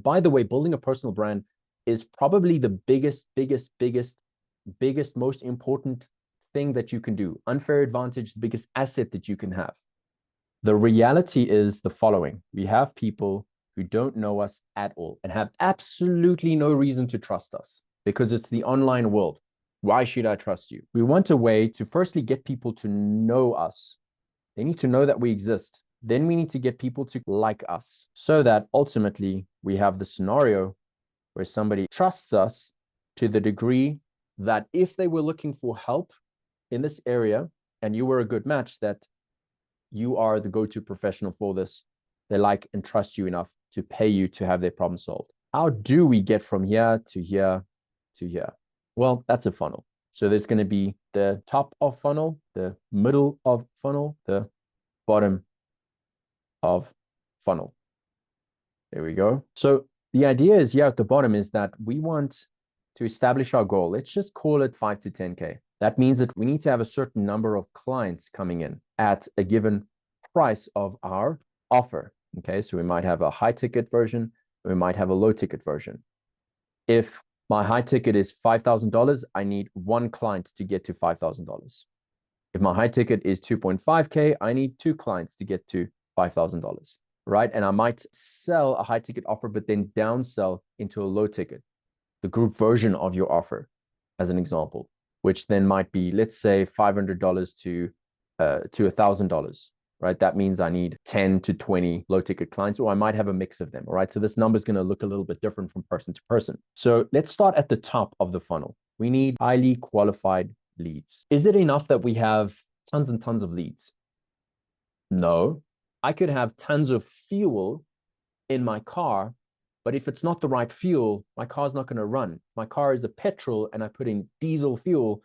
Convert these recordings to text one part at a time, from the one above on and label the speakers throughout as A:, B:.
A: by the way, building a personal brand is probably the biggest, most important thing that you can do. Unfair advantage, the biggest asset that you can have. The reality is the following. We have people who don't know us at all and have absolutely no reason to trust us because it's the online world. Why should I trust you? We want a way to firstly get people to know us. They need to know that we exist. Then we need to get people to like us so that ultimately we have the scenario where somebody trusts us to the degree that if they were looking for help in this area and you were a good match, that you are the go-to professional for this. They like and trust you enough to pay you to have their problem solved. How do we get from here to here to here? Well, that's a funnel. So there's going to be the top of funnel, the middle of funnel, the bottom of funnel. There we go. So the idea is here at the bottom is that we want to establish our goal. Let's just call it 5 to 10K. That means that we need to have a certain number of clients coming in at a given price of our offer. Okay, so we might have a high ticket version, we might have a low ticket version. If my high ticket is $5,000, I need one client to get to $5,000. If my high ticket is 2.5K, I need 2 clients to get to $5,000, right? And I might sell a high ticket offer, but then downsell into a low ticket, the group version of your offer, as an example, which then might be, let's say, $500 to $1,000, right? That means I need 10 to 20 low ticket clients, or I might have a mix of them, all right? So this number is going to look a little bit different from person to person. So let's start at the top of the funnel. We need highly qualified leads. Is it enough that we have tons and tons of leads? No. I could have tons of fuel in my car, but if it's not the right fuel, my car's not going to run. My car is a petrol and I put in diesel fuel,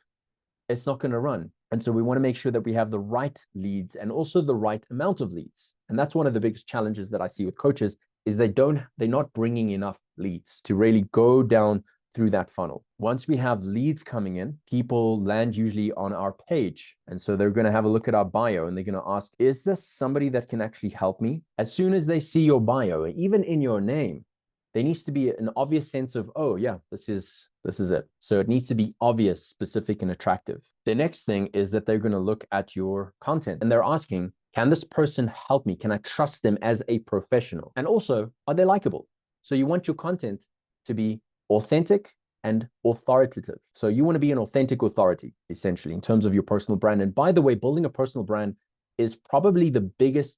A: it's not going to run. And so we want to make sure that we have the right leads and also the right amount of leads. And that's one of the biggest challenges that I see with coaches is they're not bringing enough leads to really go down through that funnel. Once we have leads coming in, people land usually on our page. And so they're going to have a look at our bio and they're going to ask, is this somebody that can actually help me? As soon as they see your bio, even in your name, there needs to be an obvious sense of, oh yeah, this is it. So it needs to be obvious, specific, and attractive. The next thing is that they're going to look at your content and they're asking, can this person help me? Can I trust them as a professional? And also, are they likable? So you want your content to be authentic and authoritative. So you want to be an authentic authority, essentially, in terms of your personal brand. And by the way, building a personal brand is probably the biggest,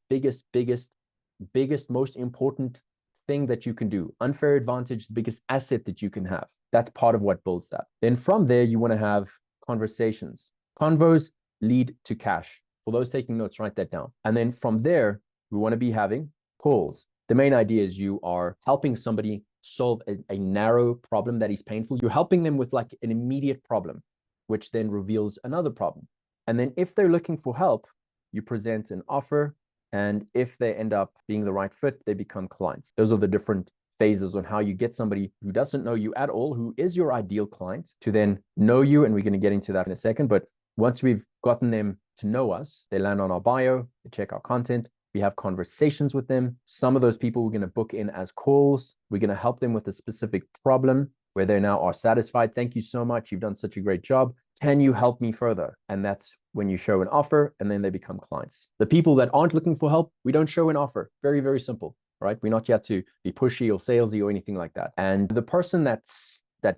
A: most important thing that you can do. Unfair advantage, the biggest asset that you can have. That's part of what builds that. Then from there, you want to have conversations. Convos lead to cash. For those taking notes, write that down. And then from there, we want to be having calls. The main idea is you are helping somebody solve a narrow problem that is painful. You're helping them with like an immediate problem, which then reveals another problem. And then if they're looking for help, you present an offer. And if they end up being the right fit, they become clients. Those are the different phases on how you get somebody who doesn't know you at all, who is your ideal client, to then know you. And we're going to get into that in a second. But once we've gotten them to know us, they land on our bio, they check our content, we have conversations with them. Some of those people we're going to book in as calls. We're going to help them with a specific problem where they now are satisfied. Thank you so much. You've done such a great job. Can you help me further? And that's when you show an offer and then they become clients. The people that aren't looking for help, we don't show an offer. Very, very simple, right? We're not yet to be pushy or salesy or anything like that. And the person that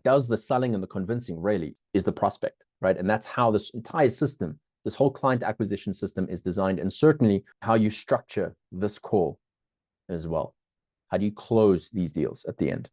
A: does the selling and the convincing really is the prospect, right? And that's how this entire system, this whole client acquisition system is designed, and certainly how you structure this call as well. How do you close these deals at the end?